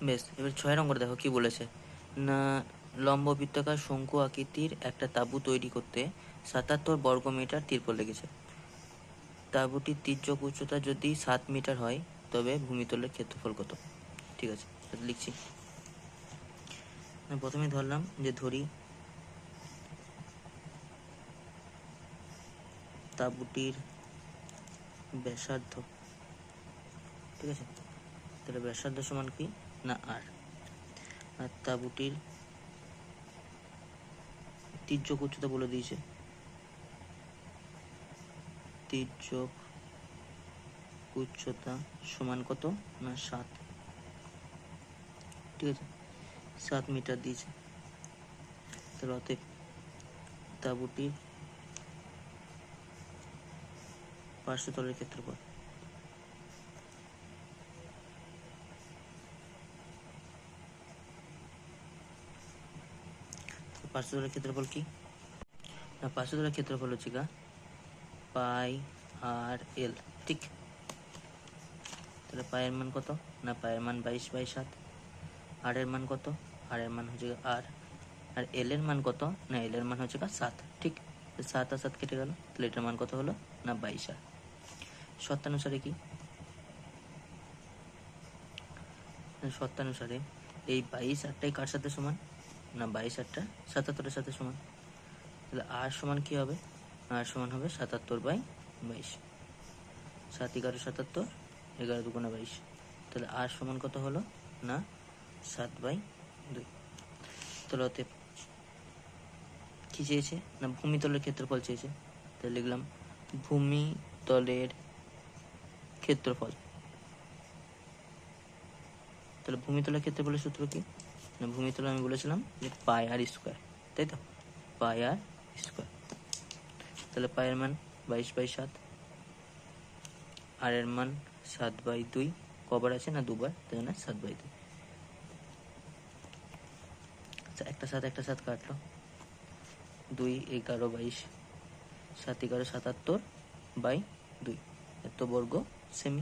বেশ, এবার 6 নম্বরে দেখো কি বলেছে না, লম্ব বৃত্তাকার শঙ্কু আকৃতির একটা তাঁবু তৈরি করতে 77 বর্গমিটার তিরপল লেগেছে। তাঁবুটির তির্যক উচ্চতা যদি 7 মিটার হয় তবে ভূমিতলের ক্ষেত্রফল কত? ঠিক আছে, লিখছি। প্রথমে ধরলাম যে ধরি তাঁবুটির ব্যাসার্ধ, ঠিক আছে, তাহলে ব্যাসার্ধ সমান কি না আর তাঁবুটির তির্যক উচ্চতা বলে দিয়েছে, তির্যক উচ্চতা সমান কত না 7, ঠিক আছে, 7 মিটার দিয়েছে। তাহলে অতএব তাঁবুটির পার্শ্বতলের ক্ষেত্রফল, পার্শ্বতলের ক্ষেত্রফল কি না, পার্শ্বতলের ক্ষেত্রফল হচ্ছে পাই আর এল, ঠিক। তাহলে পায়ের মান কত না, পায়ের মান 22/7। আর এর মান কত, আর এর মান হচ্ছে আর এল এর মান কত না, এল এর মান হচ্ছে 7, ঠিক। 7 আর 7 কেটে গেল, তাহলে এটার মান কত হলো না 22। শর্তানুসারে কি, শর্তানুসারে এই 22 আরটাই কার সাথে সমান না, 22 আরটা 77-এর সাথে সমান। তাহলে আর সমান কি হবে, আর সমান হবে 77/22। 7 × 77, 11 × 2 = 22। তাহলে আর সমান কত হলো না 7/2। তাহলে অতএব কি চেয়েছে না, ভূমিতলের ক্ষেত্রফল চেয়েছে। তাহলে লিখলাম ভূমিতলের ক্ষেত্রফল। তাহলে ভূমিতলের ক্ষেত্রফলের সূত্র কি না, ভূমিতল আমি বলেছিলাম যে পাই আর স্কোয়ার, তাই তো, পাই আর স্কোয়ার। তাহলে পায়ের মান 22/7, আর এর মান 7/2, কবার আছে না দুবার, তাই জন্য 7/2। আচ্ছা, একটা 7 কাটলো, 2 11 22, 7 11 77/2, এত বর্গ সেমি,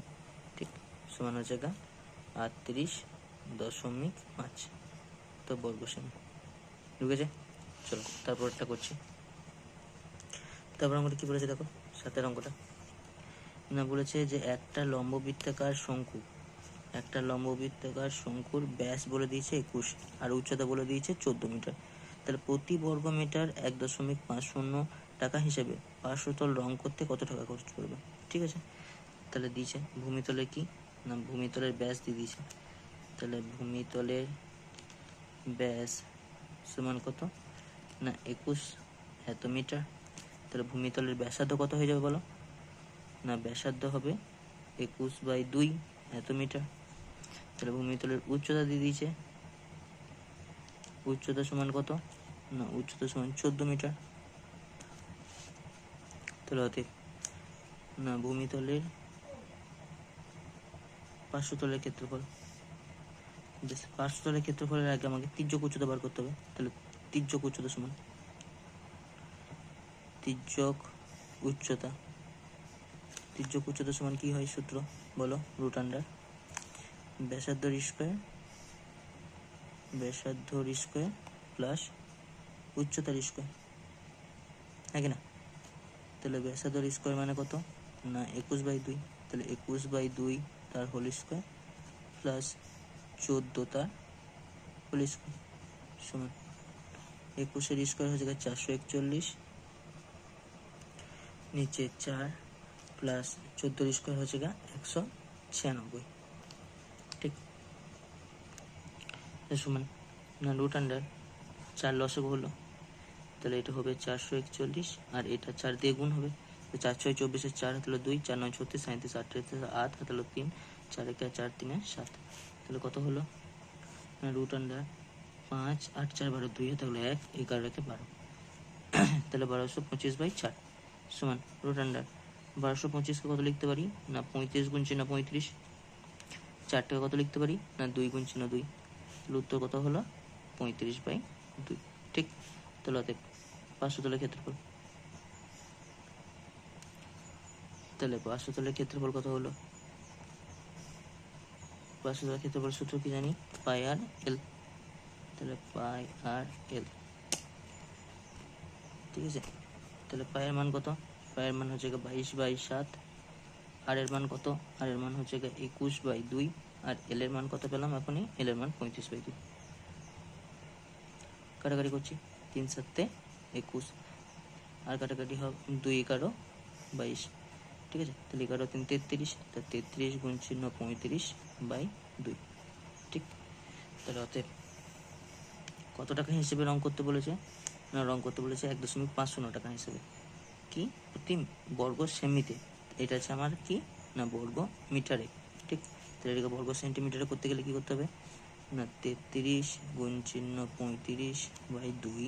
ঠিক, সমান হচ্ছে 38.5 তো বর্গ সেমি। ঢুকেছে? চলো তারপরটা করছি। তারপর আমাদের কি বলেছে দেখো, 7 অঙ্কটা না, বলেছে যে একটা লম্ববৃত্তাকার শঙ্কুর ব্যাস বলে দিয়েছে 21 আর উচ্চতা বলে দিয়েছে 14 মিটার। তাহলে প্রতি বর্গ মিটার 1.50 টাকা হিসেবে পার্শ্বতল রং করতে কত টাকা খরচ পড়বে? ঠিক আছে, তাহলে দিয়েছে ভূমিতলের কি না, ভূমিতলের ব্যাস দিয়ে দিয়েছে। তাহলে ভূমিতলের ব্যাস সমান কত না 21 এত মিটার। তাহলে ভূমিতলের ব্যাসার্ধ কত হয়ে যাবে বলো না, ব্যাসার্ধ হবে 21/2 এত মিটার। তাহলে ভূমিতলের উচ্চতা দিয়ে দিয়েছে, উচ্চতা সমান কত না, উচ্চতা সমান 14 মিটার। তাহলে অতএব না ভূমিতলের পার্শ্বতলের ক্ষেত্রফল, পার্শ্বতলের ক্ষেত্রফলের আগে আমাকে তির্যক উচ্চতা বার করতে হবে। তাহলে তির্যক উচ্চতা সমান তির্যক উচ্চতা সমান কি হয় সূত্র বলো, √, ব্যাসার্ধ স্কোয়ার প্লাস উচ্চতার স্কোয়ার, হ্যাঁ কি না? তাহলে ব্যাসার্ধ স্কোয়ার মানে কত না 21/2, তাহলে 21/2 তার হোল স্কোয়ার প্লাস 14 তার হোল স্কোয়ার সমান 21-এর স্কোয়ার হচ্ছে 441, নিচে 4 প্লাস 14 স্কোয়ার হচ্ছে 196, ঠিক, সমান না √, 4 লসাগু হলো, তাহলে এটা হবে 441 আর এটা 4 দিয়ে গুণ হবে, তো 4 6 24, 4 তাহলে 2, 4 9 36, 37 38 8 তাহলে 3, 4 1 4 3 7, তাহলে কত হলো না √, 5 8 4 12, 2 তাহলে 1 11 1 12, তাহলে 1225/4 সমান √, 1225কে কত লিখতে পারি না 35 গুণ চিহ্ন 35, 4টাকে কত লিখতে পারি না 2 গুণ চিহ্ন 2, তাহলে উত্তর কত হলো 35/2, ঠিক। তাহলে অতএব পার্শ্বতলের ক্ষেত্রফল, তাহলে পার্শ্বতলের ক্ষেত্রফল কত হলো, পার্শ্বতলের ক্ষেত্রফল সূত্র কি জানি, পাই আর এল। তাহলে পাই আর এল, ঠিক আছে। তাহলে পায়ের মান কত, পায়ের মান হচ্ছে 22/7, আর এর মান কত, আর এর মান হচ্ছে 21/2, আর এল এর মান কত পেলাম এখনই, এল এর মান 35/2। কাটাকাটি করছি, 3 7 21, আর কাটাকাটি হবে 2 11 22, ঠিক আছে। তাহলে 11 3 33, তা 33 গুণ চিহ্ন 35/2, ঠিক। তাহলে অতএব কত টাকা হিসেবে রং করতে বলেছে, না রং করতে বলেছে 1.50 টাকা হিসেবে, কি প্রতি বর্গ সেমিতে। এটা আছে আমার কি না বর্গ মিটারে, ঠিক। তাহলে এটাকে বর্গ সেন্টিমিটারে করতে গেলে কি করতে হবে না 33 গুণ চিহ্ন 35/2।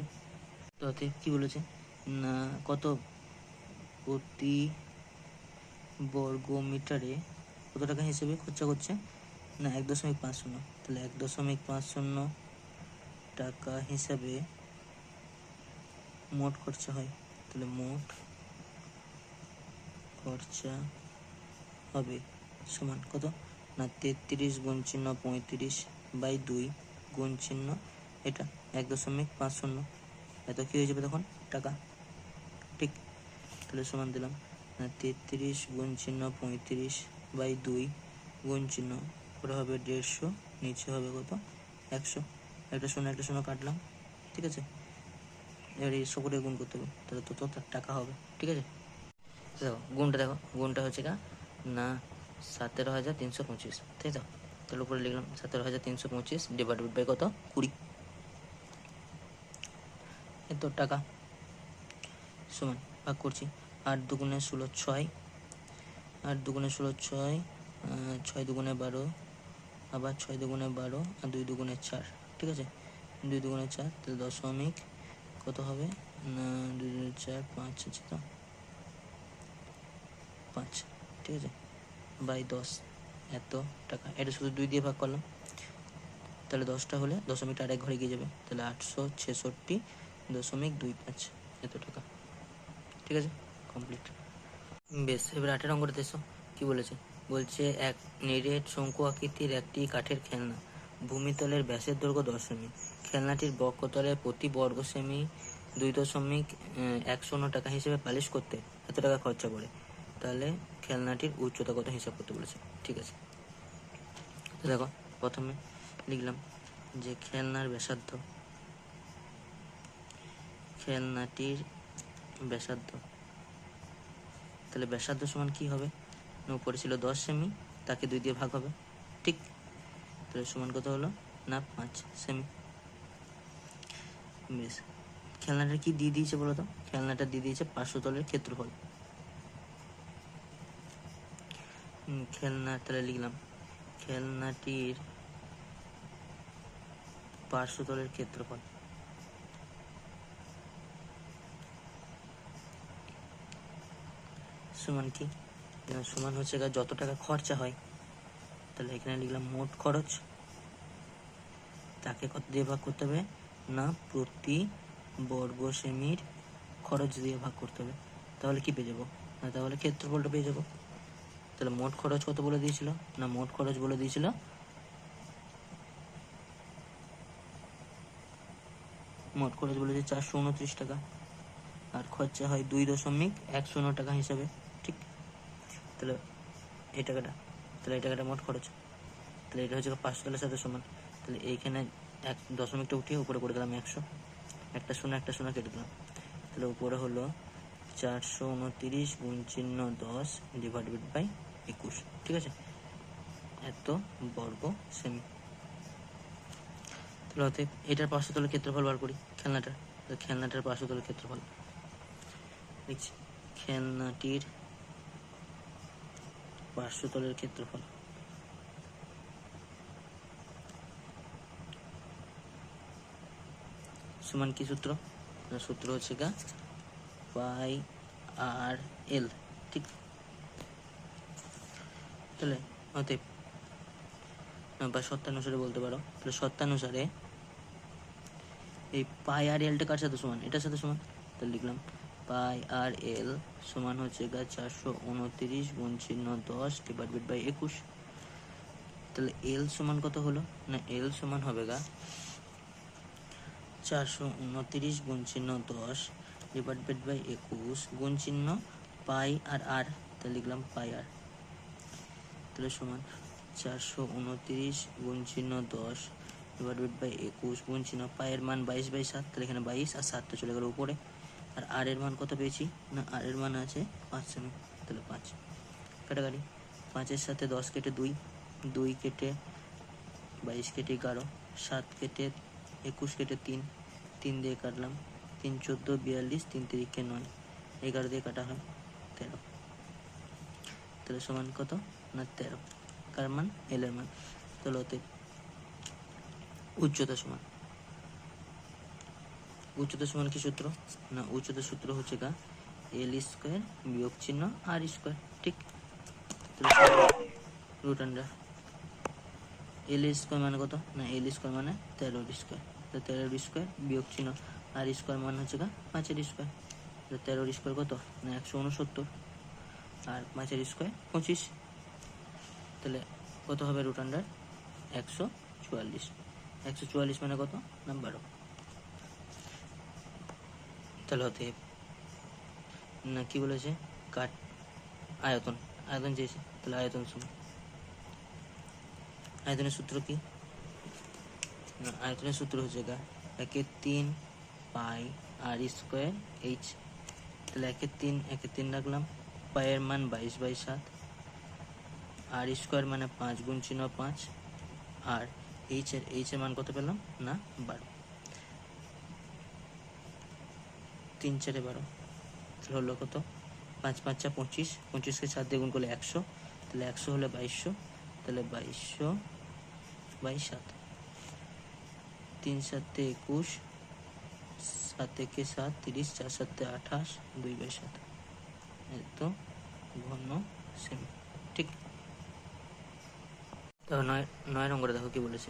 তো অতএব কি বলেছে না কত প্রতি বর্গ মিটারে কত টাকা হিসেবে খরচা করছে না 1.50। তাহলে 1.50 টাকা হিসাবে মোট খরচা হয়। তাহলে মোট খরচা হবে সমান কত না 33 গুণ চিহ্ন 35/2 গুণ চিহ্ন এটা 1.50, এত কি হয়ে যাবে তখন টাকা, ঠিক। তাহলে সমান দিলাম না 33 গুণ চিহ্ন 35/2 গুণ চিহ্ন উপরে হবে 150, নিচে হবে কত 100, একটা শূন্য কাটলাম, ঠিক আছে। এবার এই 100 করে গুণ করতে হবে, তাহলে তত টাকা হবে, ঠিক আছে। দেখো গুণটা হচ্ছে না 17,325, তাই তো। তাহলে উপরে লিখলাম 17,325 ডিভাইডেড বাই কত 20, এত টাকা সমান ভাগ করছি। 8 দুগুণে 16 6, 8 দুগুণে 16 6, 6 দুগুণে 12, আবার 6 দুগুণে 12, আর 2 দুগুণে 4, ঠিক আছে। 2 দুগুণে 4, তাহলে দশমিক কত হবে না 2 দুগুণে 4 5 আছে তো 5, ঠিক আছে, বাই 10, এত টাকা। এটা শুধু 2 দিয়ে ভাগ করলাম, তাহলে 10টা হলে দশমিকটা আরেক ঘরে গিয়ে যাবে, তাহলে 866.25, এত টাকা, ঠিক আছে, কমপ্লিট। বেশ, এবার 8 অঙ্কটা দেখো কি বলেছে। বলছে এক নিরেট শঙ্কু আকৃতির একটি কাঠের খেলনা, ভূমিতলের ব্যাসের দৈর্ঘ্য 10 সেমি, খেলনাটির বক্ষতলের প্রতি বর্গ সেমি 2.10 টাকা হিসেবে পালিশ করতে এত টাকা খরচা করে। তাহলে খেলনাটির উচ্চতা কত হিসাব করতে বলেছে, ঠিক আছে। তো দেখো প্রথমে লিখলাম যে খেলনাটির ব্যাসার্ধ, তাহলে ব্যাসার্ধ সমান কি হবে না উপরে ছিল 10 সেমি, তাকে 2 দিয়ে ভাগ হবে, ঠিক। তাহলে সমান কত হলো না 5 সেমি। বেশ, খেলনাটা কি দিয়ে দিয়েছে বলো তো, খেলনাটা দিয়ে দিয়েছে পার্শ্বতলের ক্ষেত্রফল। তাহলে লিখলাম খেলনাটির পার্শ্বতলের ক্ষেত্রফল সমান কি সমান হচ্ছে যত টাকা খরচা হয়, তাহলে এখানে লিখলাম মোট খরচ, তাকে কত দিয়ে ভাগ করতে হবে না প্রতি বর্গ সেমির খরচ দিয়ে ভাগ করতে হবে, তাহলে কি পেয়ে যাবো না তাহলে ক্ষেত্রফলটা পেয়ে যাবো। তাহলে মোট খরচ কত বলে দিয়েছিল না মোট খরচ বলে দিয়েছিল মোট খরচ বলেছে 429 টাকা, আর খরচা হয় 2.10 টাকা হিসাবে, ঠিক। তাহলে এই টাকাটা মোট খরচ, তাহলে এটা হচ্ছে পার্শ্বতলের সাথে সমান। তাহলে এইখানে এক দশমিকটা উঠিয়ে উপরে করে দিলাম 100, একটা শূন্য কেটে দিলাম, তাহলে উপরে হলো 429 গুণ চিহ্ন 10 ডিভাইডেড বাই 21, ঠিক আছে, এত বর্গ সেমি। তাহলে অতএব এটার পার্শ্বতলের ক্ষেত্রফল বার করি, খেলনাটার পার্শ্বতলের ক্ষেত্রফল দেখছি, খেলনাটির পার্শ্বতলের ক্ষেত্রফল সমান কি সূত্র, সূত্র হচ্ছে পাই আর এল, ঠিক। তাহলে অতএব বা সত্যানুসারে বলতে পারো, তাহলে সত্যানুসারে এই পাই আর এলটা কার সাথে সমান, এটার সাথে সমান। তাহলে লিখলাম পাই আর এল সমান হচ্ছে 429 গুণ চিহ্ন 10 ডিভাইডেড বাই 21, তাহলে এল সমান কত হলো, না এল সমান হবে গা 429 গুণ চিহ্ন 10 ডিভাইডেড বাই 21 গুণ চিহ্ন পাই আর আর, তাহলে লিখলাম পাই আর, তাহলে সমান 429 গুণ চিহ্ন 10 ডিভাইডেড বাই 21 গুণ চিহ্ন পায়ের মান 22/7, তাহলে এখানে 22 আর 7 তো চলে গেল উপরে। আর আর এর মান কত পেয়েছি, না আর এর মান আছে 5 সেমি, তাহলে 5 কাটাকাটি, 5-এর সাথে 10 কেটে 2, 2 কেটে 22 কেটে 11, 7 কেটে 21 কেটে 3, 3 দিয়ে কাটলাম, 3 14 42, 3 3 9, 11 দিয়ে কাটা হয় 13, তাহলে সমান কত, না 13, কার মান, এল এর মান। তাহলে অতএব উচ্চতা সমান, উচ্চতা সমান কি সূত্র, না উচ্চতা সূত্র হচ্ছে গা এল স্কোয়ার বিয়োগ চিহ্ন আর স্কোয়ার, ঠিক। রুট আন্ডার এল স্কোয়ার মানে কত, না এল স্কোয়ার মানে 13 স্কোয়ার, তো 13 স্কোয়ার বিয়োগ চিহ্ন আর স্কোয়ার মানে হচ্ছে গা 5 স্কোয়ার, তো 13 স্কোয়ার কত, না 169 আর 5 স্কোয়ার 25, তাহলে কত হবে রুট আন্ডার 144, 144 মানে কত, না 12, তাহলে হতে না কি বলেছে কাট আয়তন, আয়তন চেয়েছে, তাহলে আয়তন সমান, আয়তনের সূত্র কি, না আয়তনের সূত্র হচ্ছে গা 1/3 পাই আর স্কোয়ার এইচ, তাহলে 1/3 রাখলাম, পায়ের মান 22/7 আর স্কোয়ার মানে 5 গুণ চিহ্ন 5 আর এইচ এর মান কত পেলাম, না 12, 3 4 12, তাহলে হলো কত 5 5 4 25, 25কে 7 দিয়ে গুণ করলে 100, তাহলে 100 হলে 2200, তাহলে 2200/7, 3 7 21, 7 1 7 30, 4 7 28, 2/7, এত ঘন সেমি, ঠিক। তাহলে 9 নম্বরে দেখো কি বলেছে,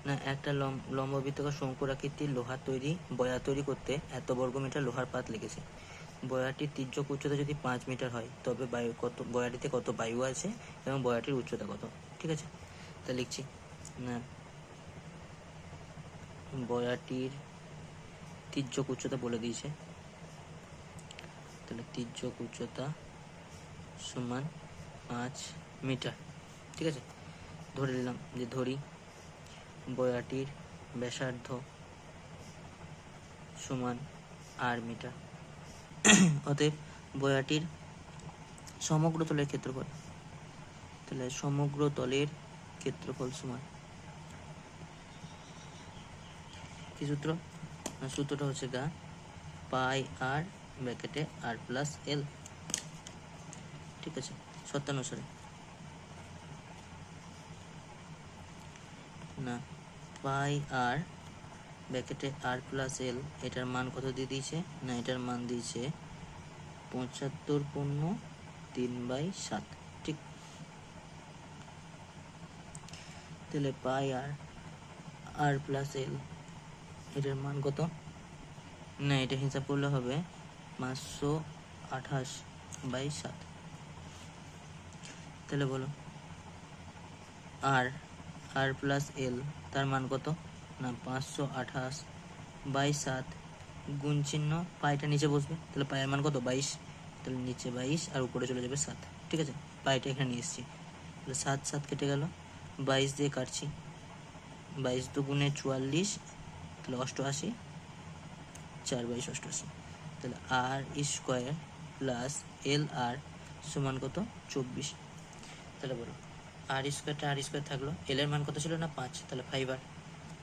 না একটা লম্ববৃত্তাকার শঙ্কুর আকৃতির লোহার তৈরি বয়া তৈরি করতে এত বর্গমিটার লোহার পাত লেগেছে। বয়াটির তির্যক উচ্চতা যদি 5 মিটার হয় তবে বয়াটিতে কত বায়ু আছে এবং বয়াটির উচ্চতা কত, ঠিক আছে। তা লিখছি, না বয়াটির তির্যক উচ্চতা বলে দিয়েছে, তাহলে তির্যক উচ্চতা সমান 5 মিটার, ঠিক আছে। ধরে নিলাম যে ধরি বয়াটির ব্যাসার্ধ সমান আর মিটার, অতএব বয়াটির সমগ্র তলের ক্ষেত্রফল, তাহলে সমগ্র তলের ক্ষেত্রফল সমান কি সূত্র, সূত্রটা হচ্ছে গা পাই আর ব্র্যাকেটে আর প্লাস এল, ঠিক আছে, শর্তানুসারে, না পাই আর ব্র্যাকেটে আর প্লাস এল, এটার মান কত দিয়ে দিয়েছে, না এটার মান দিয়েছে 75/3/7, ঠিক। তাহলে পাই আর প্লাস এল এটার মান কত, না এটা হিসাব করলে হবে 528/7, তাহলে বলো আর প্লাস এল তার মান কত, না 528/7 গুণ চিহ্ন পাইটা নিচে বসবে, তাহলে পায়ের মান কত 22, তাহলে নিচে 22 আর উপরে চলে যাবে 7, ঠিক আছে। পাইটা এখানে নিয়ে এসেছি, তাহলে 7 7 কেটে গেল, 22 দিয়ে কাটছি, 22 দুগুণে 44, তাহলে 88, 4/22 88, তাহলে আর স্কোয়ার প্লাস এল আর সমান কত 24, তাহলে বলো আর স্কোয়ার থাকলো, এল এর মান কত ছিল, না 5, তাহলে 5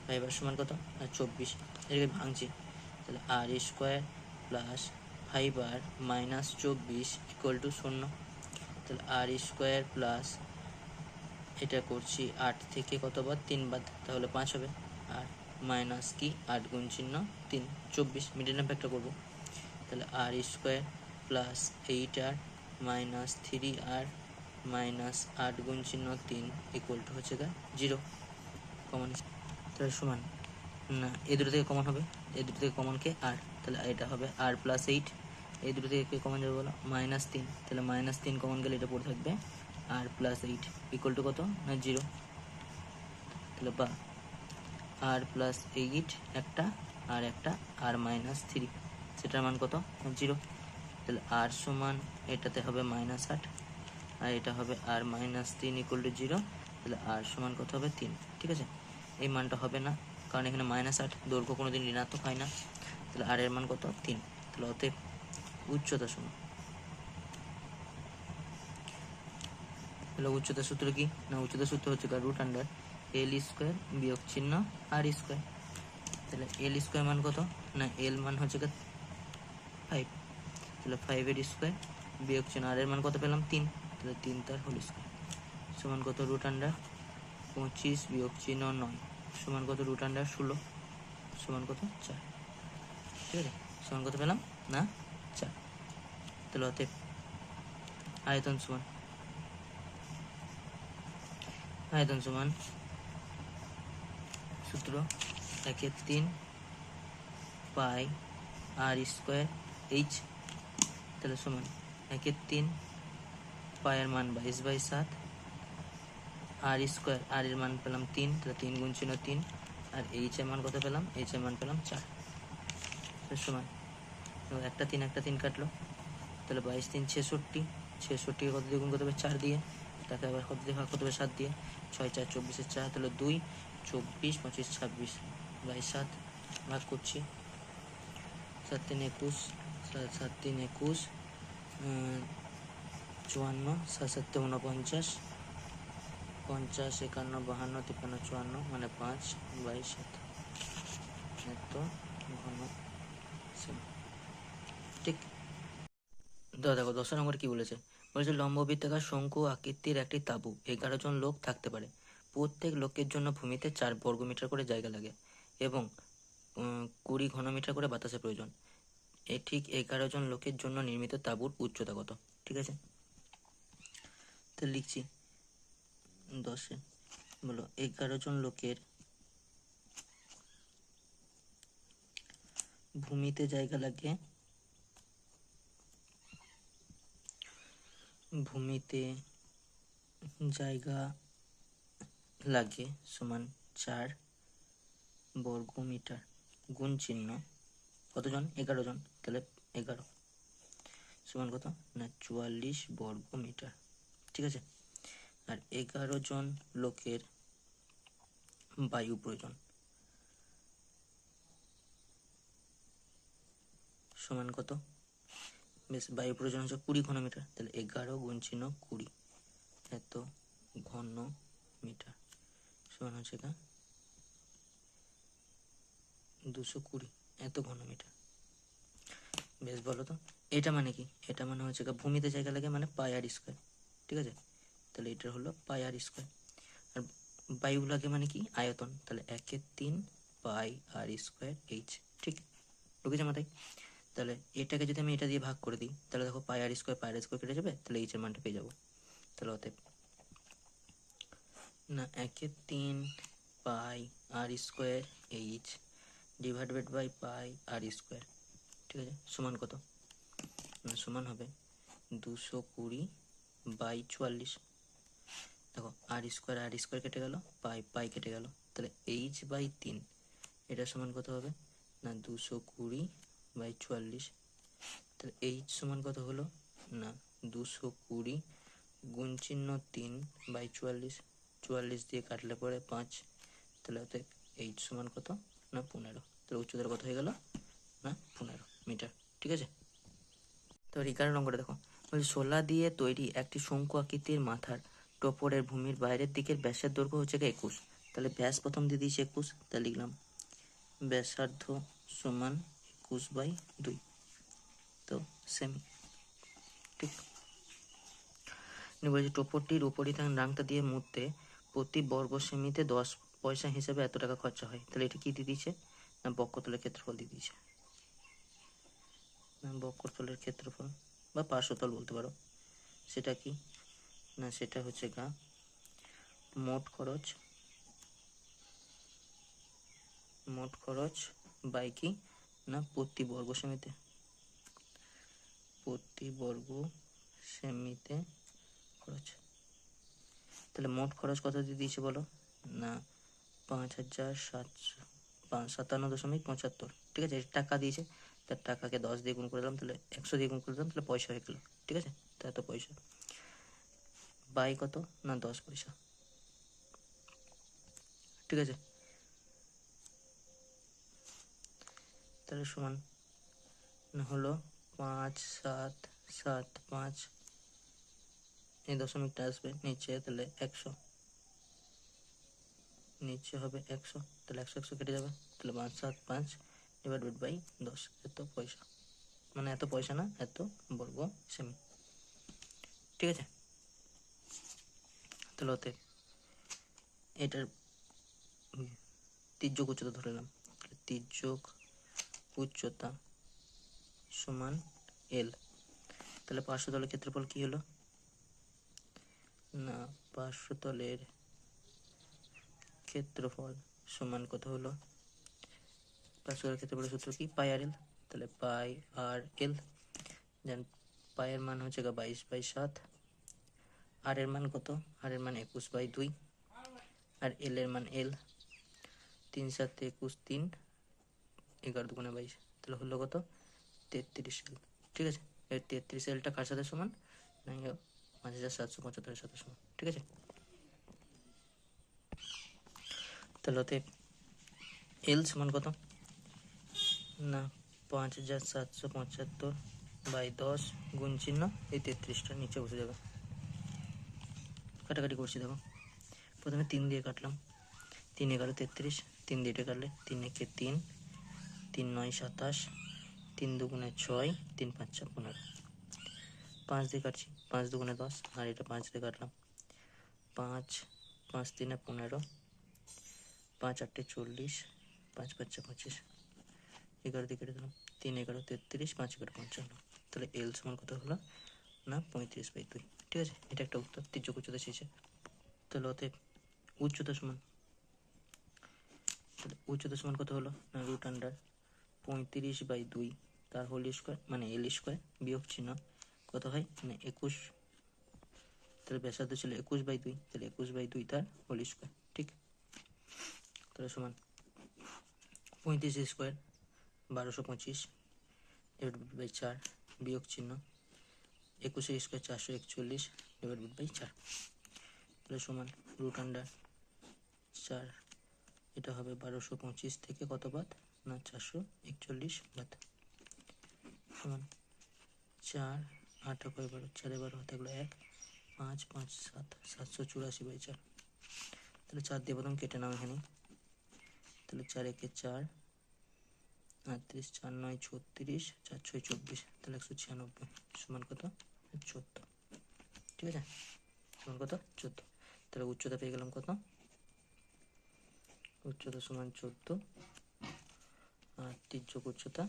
আর সমান কত, না 24, এটাকে ভাঙছি, তাহলে r square plus 5 r minus 24 equal to 0, তাহলে আর স্কোয়ার প্লাস এটা করছি 8 থেকে কত বাদ 3 বাদ, তাহলে 5 হবে, আর মাইনাস কি 8 গুণ চিহ্ন 3 24, মিডিল নাম ফ্যাক্টর করবো, তাহলে আর স্কোয়ার প্লাস 8 আর মাইনাস 3 আর মাইনাস 8 গুণ চিহ্ন 3 ইকুয়াল টু হচ্ছে গা 0, কমন, তাহলে সমান, না এই দুটো থেকে কমন হবে, এই দুটো থেকে কমন কে আর, তাহলে এটা হবে আর প্লাস 8, এই দুটো থেকে কমন যাবে বলো -3, তাহলে -3 কমন গেলে এটা পড়ে থাকবে আর প্লাস 8 ইকুয়াল টু কত, না 0, তাহলে বা আর প্লাস 8 একটা আর একটা আর মাইনাস 3, সেটার মান কত? 0। তাহলে আর সমান এটাতে হবে -8 আর এটা হবে আর -3 = 0। তাহলে আর সমান কত হবে? 3। ঠিক আছে, এই মানটা হবে না, কারণ এখানে -8 দৈর্ঘ্য কোনোদিন ঋণাত্মক হয় না। তাহলে আর এর মান কত? 3। তাহলে অতএব উচ্চতা সমান, তাহলে উচ্চতার সূত্র কি? না, উচ্চতার সূত্র হচ্ছে √L² বিয়োগ চিহ্ন R²। তাহলে L² মান কত? না, L মান হচ্ছে 5, তাহলে 5 বিয়োগ চিহ্ন আর এর মান কত পেলাম? 3, তাহলে 3 তার হোল স্কোয়ার সমান কত? √25 বিয়োগ চিহ্ন 9 সমান কত? √16 সমান কত? 4। ঠিক আছে, সমান কত পেলাম? না, 4। তাহলে অতএব আয়তন সমান সূত্র 1/3 পাই R² H। তাহলে সমান 1/3 পায়ের মান 22/7 R², আর এর মান পেলাম 3, তাহলে 3 গুণ চিহ্ন 3 আর H এর মান কত পেলাম? H এর মান পেলাম 4। সমান একটা 3 কাটলো, তাহলে 22 3 66, 66 কত দিয়ে গুণ করতে হবে? 4 দিয়ে, তাকে আবার কত দিয়ে ভাগ করতে হবে? 7 দিয়ে। 6 4 24 4, তাহলে 2 24 25 26 7 ভাগ করছি, 7 3 21, 7 3 21, 54, 7 7 49, 50 51 52 53 54, মানে 5/7 এত ঘন সেমি। ঠিক। দেখো 10 নম্বর কি বলেছে? বলেছে লম্ববৃত্তাকার শঙ্কু আকৃতির একটি তাঁবু 11 জন লোক থাকতে পারে। প্রত্যেক লোকের জন্য ভূমিতে 4 বর্গমিটার করে জায়গা লাগে এবং 20 ঘনমিটার করে বাতাসের প্রয়োজন। ঠিক 11 জন লোকের জন্য নির্মিত তাঁবুর উচ্চতা কত? ঠিক আছে, তো লিখছি 10-এ বলো 11 জন লোকের ভূমিতে জায়গা লাগে, ভূমিতে জায়গা লাগে সমান 4 বর্গমিটার গুণ চিহ্ন কতজন? 11 জন, তাহলে 11 সমান কত? না 44 বর্গমিটার। ঠিক আছে, আর 11 জন লোকের বায়ু প্রয়োজন সমান কত? বেশ, বায়ু প্রয়োজন হচ্ছে 20 ঘনমিটার, তাহলে 11 গুণ চিহ্ন 20 এত ঘন মিটার সমান হচ্ছে 220 এত ঘনমিটার। বেশ, বলো তো এটা মানে কি? এটা মানে হচ্ছে ভূমিতে জায়গা লাগে মানে πr²। ঠিক আছে, তাহলে এটা হলো πr²। আর বায়ু লাগে মানে কি? আয়তন, তাহলে 1/3 πr²H। ঠিক, ঢুকেছে মাথায়? তাহলে এটাকে যদি আমি এটা দিয়ে ভাগ করে দিই, তাহলে দেখো πr² কেটে যাবে, তাহলে H এর মানটা পেয়ে যাবো। তাহলে অতএব না 1/3 πr²H ডিভাইডেড বাই πr²। ঠিক আছে, সমান কত? সমান হবে 220/44। দেখো r² কেটে গেল, পাই কেটে গেল, তাহলে H/3 এটা সমান কত হবে? না 220/44। তাহলে H সমান কত হলো? না 220 গুণ চিহ্ন 3/44, 44 দিয়ে কাটলে পরে 5, তাহলে অতএব H সমান কত? না 15। তাহলে উচ্চতার কত হয়ে গেল? না 15 মিটার। ঠিক আছে, তো 11 নম্বরে দেখো বলছে শোলা দিয়ে তৈরি একটি শঙ্কু আকৃতির মাথার টোপরের ভূমির বাইরের দিকের ব্যাসের দৈর্ঘ্য হচ্ছে 21। তাহলে ব্যাস প্রথম দিয়ে দিয়েছি 21, তাহলে লিখলাম ব্যাসার্ধ সমান 21/2, তো সেমি। ঠিক, বলছি টোপরটির উপরিধান রাংটা দিয়ে মুড়তে প্রতি বর্গ সেমিতে 10 পয়সা হিসেবে এত টাকা খরচা হয়। তাহলে এটা কি দিয়ে দিয়েছে? না বক্ষতলের ক্ষেত্রফল দিয়ে দিয়েছে। বক্ষতলের ক্ষেত্রফল বা পার্শ্বতল বলতে পারো। সেটা কি? না সেটা হচ্ছে মোট খরচ বাই কি? না প্রতি বর্গ সেমিতে খরচ। তাহলে মোট খরচ কত দিয়ে দিয়েছে বলো? না 5,757.75, ঠিক আছে। টাকা দিয়েছে, তার টাকাকে 10 দিয়ে গুণ করে দিলাম, তাহলে 100 দিয়ে গুণ করে দিলাম, তাহলে পয়সা হয়ে গেলো, ঠিক আছে। তো এত পয়সা বাই কত না 10 পয়সা, ঠিক আছে। তাহলে সমান হলো 5,775, এই দশমিকটা আসবে নিচে, তাহলে 100, নিচে হবে 100, তাহলে 100 কেটে যাবে, তাহলে 575 ডিভাইডেড বাই 10, এত পয়সা, মানে এত পয়সা না, এত বর্গ সেমি, ঠিক আছে। তাহলে ওতে এটার তির্যক উচ্চতা ধরে নিলাম, তির্যক উচ্চতা সমান এল। তাহলে পার্শ্বতলের ক্ষেত্রফল কি হলো না, পার্শ্বতলের ক্ষেত্রফল সমান কত হলো, পার্শ্বতলের ক্ষেত্রফলের সূত্র কি, পাই আর এল। তাহলে পাই আর এল, যেন পায়ের মান হচ্ছে 22/7, আর এর মান কত, আর এর মান 21/2, আর এল এর মান এল 3 7 21 3 11 2 22, তাহলে হলো কত 33 এল, ঠিক আছে। এই 33 এলটা কার সাথে সমান না 5,775 সাথে সমান, ঠিক আছে। তাহলে ওতে এল সমান কত না 5,775/10 গুণ চিহ্ন এই 33টা নিচে বসে যাবে। কাটাকাটি করছি দেখো, প্রথমে 3 দিয়ে কাটলাম, 3 11 33, 3 দিয়ে এটা কাটলে 3 1 3, 3 9 27, 3 2 6, 3 5 15, 5 দিয়ে কাটছি, 5 2 10, আর এটা 5 দিয়ে কাটলাম, 5 5 3 15, 5 8 40, 5 5 25, 11 দিয়ে কেটে দিলাম, 3 11 33, 5 11 55, তাহলে এল সমান কত হলো না 35/2, ঠিক আছে। এটা একটা উত্তর, তির্যক উচ্চতা শেষে। তাহলে অতএব উচ্চতা সমান, তাহলে উচ্চতা সমান কত হলো না √35/2 তার হোল স্কোয়ার মানে এল স্কোয়ার, বিয়োগ চিহ্ন কত হয় মানে 21, তাহলে ব্যাসার্ধ ছিল 21/2, তাহলে 21/2 তার হোল স্কোয়ার, ঠিক। তাহলে সমান 35 স্কোয়ার 1225 ডিভাইডেড বাই 4, বিয়োগ চিহ্ন 21 স্কোয়ার 441 ডিভাইডেড বাই 4, তাহলে সমান √4, এটা হবে 1225 থেকে কত বাদ না 441 বাদ, সমান 4 8 12 4 12 থাকলো 1 5 5 7 784/4, তাহলে 4 দিয়ে প্রথম কেটে নাও এখানে, তাহলে 4 1 4 38, 4 9 36, 4 6 24, তাহলে 196 সমান কত 14, ঠিক আছে, সমান কত 14। তাহলে উচ্চতা পেয়ে গেলাম কত, উচ্চতা সমান 14, আর তির্যক উচ্চতা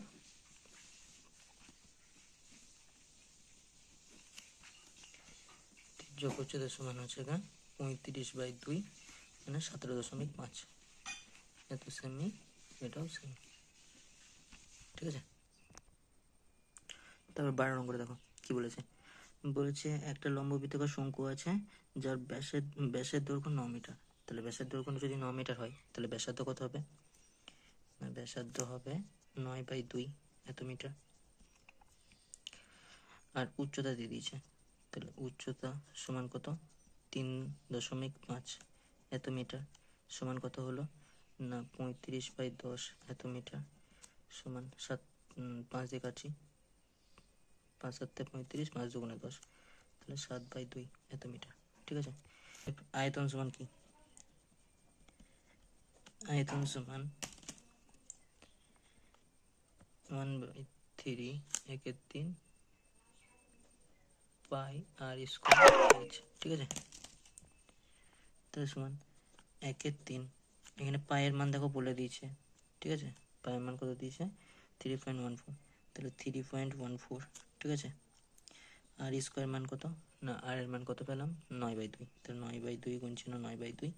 সমান হচ্ছে 35/2 মানে 17.5, এত সেমি, এটাও সেমি, ঠিক আছে। তারপর 12 নম্বরে দেখো কি বলেছে, বলেছে একটা লম্ববৃত্তাকার শঙ্কু আছে যার ব্যাসের দৈর্ঘ্য 9 মিটার। তাহলে ব্যাসের দৈর্ঘ্য যদি 9 মিটার হয়, তাহলে ব্যাসার্ধ কত হবে না ব্যাসার্ধ হবে 9/2 এত মিটার, আর উচ্চতা দিয়ে দিয়েছে, তাহলে উচ্চতা সমান কত 3.5 এত মিটার, সমান কত হলো না 35/10 এত মিটার, সমান 5 দিয়ে কাটছি, 5 7 35, 5 2 10, তাহলে 7/2 এত মিটার, ঠিক আছে। আয়তন সমান কি, আয়তন সমান 1/3 1 3 পাই আর স্কোয়ার এইচ, ঠিক আছে। তাহলে সমান 1 3, এখানে পায়ের মান দেখো বলে দিয়েছে, ঠিক আছে, পায়ের মান কত দিয়েছে 3.14, তাহলে 3.14, ঠিক আছে। আর স্কোয়ার মান কত না আর এর মান কত পেলাম 9/2, তাহলে 9/2 গুণ চিহ্ন 9/2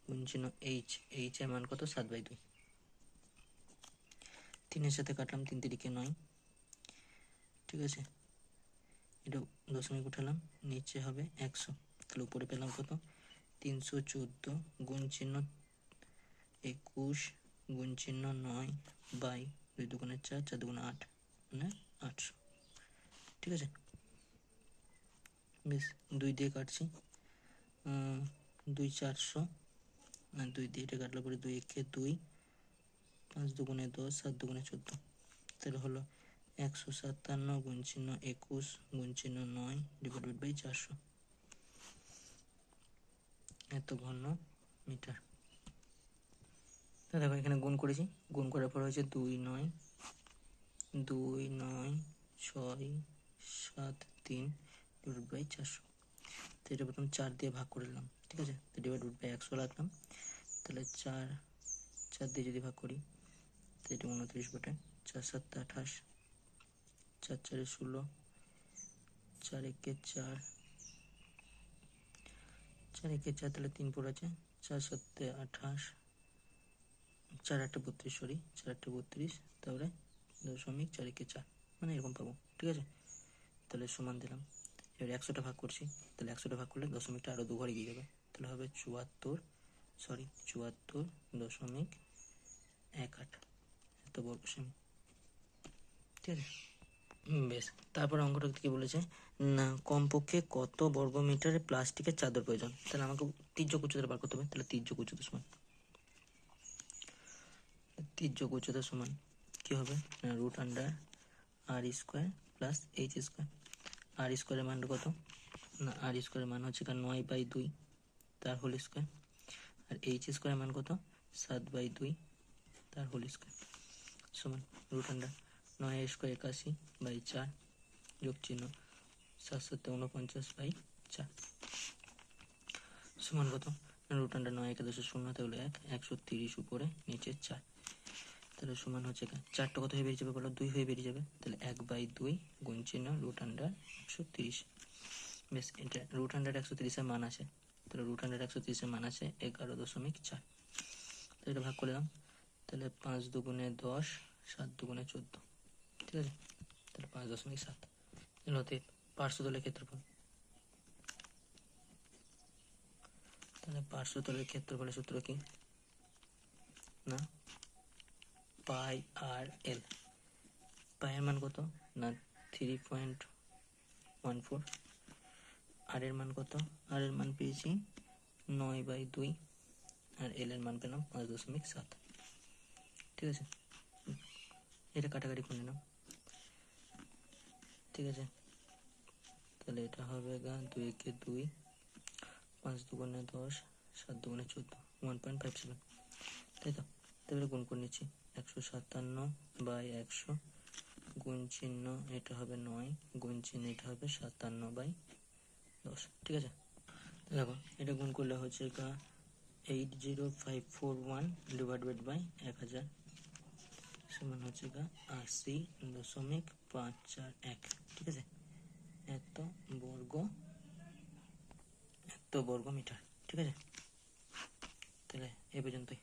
গুণ চিহ্ন এইচ, এইচ এর মান কত 7/2, 3 সাথে কাটলাম 3 3 9, ঠিক আছে। এটা দশমিক উঠালাম, নিচে হবে 100, তাহলে উপরে পেলাম কত 314 গুণ চিহ্ন 21 গুণ চিহ্ন 9 বাই 2 দুগুণে 4, 4 দুগুণে 8, মানে 800। ঠিক আছে, বেশ 2 দিয়ে কাটছি, 2 400, আর 2 দিয়ে এটা কাটলে পরে 2 একে 2, 5 দুগুণে 10, 7 দুগুণে 14, তাহলে হলো 157 গুণ চিহ্ন 21 গুণ চিহ্ন 9 ডিভাইডেড বাই 400, এত ঘন মিটার। দেখো এখানে গুণ করেছি, গুণ করার পর হয়েছে 2 9 2 9 6 7 3 ডিভাইডেড বাই 400। তো এটা প্রথম 4 দিয়ে ভাগ করে নিলাম। ঠিক আছে, তো ডিভাইডেড বাই 100 রাখলাম। তাহলে 4 দিয়ে যদি ভাগ করি তো এটা 29 বটে, 4 7 28, 4 4 16, 4 1 4, 4 1 4, তাহলে 3 পড়ে আছে, 4 7 28, 4 8 32, সরি 4 8 32, তাহলে 0.4 1 4, মানে এরকম পাবো। ঠিক আছে, তাহলে সমান দিলাম। এবার 100টা ভাগ করছি, তাহলে 100টা ভাগ করলে দশমিকটা আরও 2 ঘর এগিয়ে যাবে, তাহলে হবে 74.18 এত বর্গ সেমি। ঠিক আছে, বেশ। তারপর অঙ্কটা কি বলেছে না, কমপক্ষে কত বর্গ মিটারে প্লাস্টিকের চাদর প্রয়োজন। তাহলে আমাকে তির্যক উচ্চতা বার করতে হবে। তাহলে তির্যক উচ্চতা সমান কি হবে না, √r² প্লাস h²। আর স্কোয়ারের মান কত না, আর স্কোয়ারের মান হচ্ছে 9/2 তার হোল স্কোয়ার, আর h² মান কত 7/2 তার হোল স্কোয়ার, সমান √9² 81/4 যোগ চিহ্ন 7 7 49/4 সমান কত, √9 1 0 তাহলে 130 উপরে নিচে 4, তাহলে সমান হচ্ছে 4টা কত হয়ে বেরিয়ে যাবে বলো, 2 হয়ে বেরিয়ে যাবে। তাহলে 1/2 গুণ চিহ্ন √130। বেশ, এটা √130 মান আছে, তাহলে √130 মান আছে 11.4। তো এটা ভাগ করলাম, তাহলে 5 দুগুণে 10, 7 দুগুণে 14। ঠিক আছে, তাহলে 5.7 এর হতে পার্শ্বতলের ক্ষেত্রফল। তাহলে পার্শ্বতলের ক্ষেত্রফলের সূত্র কি না, পাই আর এল। পায়ের মান কত না 3.14, আর এর মান কত, আর এর মান পেয়েছি 9/2, আর এল এর মান পেলাম 5.7। ঠিক আছে, এটা কাটাকাটি করে নিলাম। ঠিক আছে, তাহলে এটা হবে 2 একে 2, 5 দুগুণে 10, 7 দুগুণে 14, 1.57, তাই তো। তারপরে গুণ করে নিচ্ছি, 157/100 গুণ চিহ্ন এটা হবে 9, গুণ চিহ্ন এটা হবে 57/10। ঠিক আছে, দেখো এটা গুণ করলে হচ্ছে 80541 ডিভাইডেড বাই 1000 সমান হচ্ছে 80.541। ঠিক আছে, এত বর্গ মিটার। ঠিক আছে, তাহলে এ পর্যন্তই।